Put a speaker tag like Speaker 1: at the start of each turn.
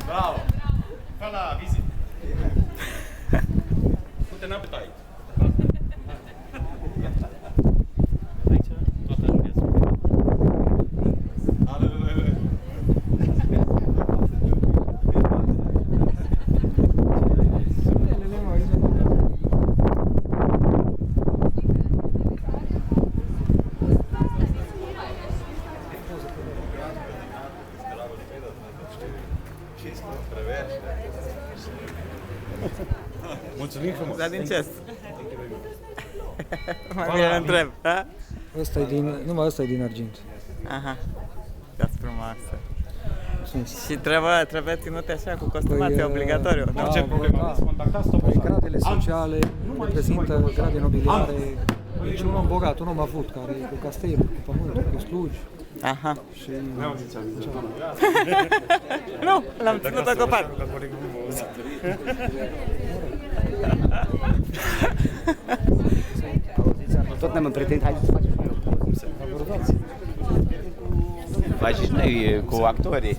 Speaker 1: Bravo! Fă la vizit! Pute n-am petai! Aici, toată lumea mulțumim frumos!
Speaker 2: Dar din ce? Mai bine întreb, da?
Speaker 3: Ăsta e din, numai ăsta e din argint.
Speaker 2: Aha, dați frumoasă.
Speaker 3: Mulțumesc.
Speaker 2: Și trebuie ținute așa cu costumație,
Speaker 3: Păi,
Speaker 2: obligatoriu, nu?
Speaker 1: Orice problemă, aveți, contactați top.
Speaker 3: Păi gradele sociale reprezintă grade nobiliare. Deci un om bogat, un om avut, care e cu castelul, cu pământul, cu slugi.
Speaker 2: Aha.
Speaker 3: Și
Speaker 2: Nu, l-am ținut ocupat.
Speaker 4: Tot ne-am întretenit, hai să facem mai mult. Faci și noi cu actorii.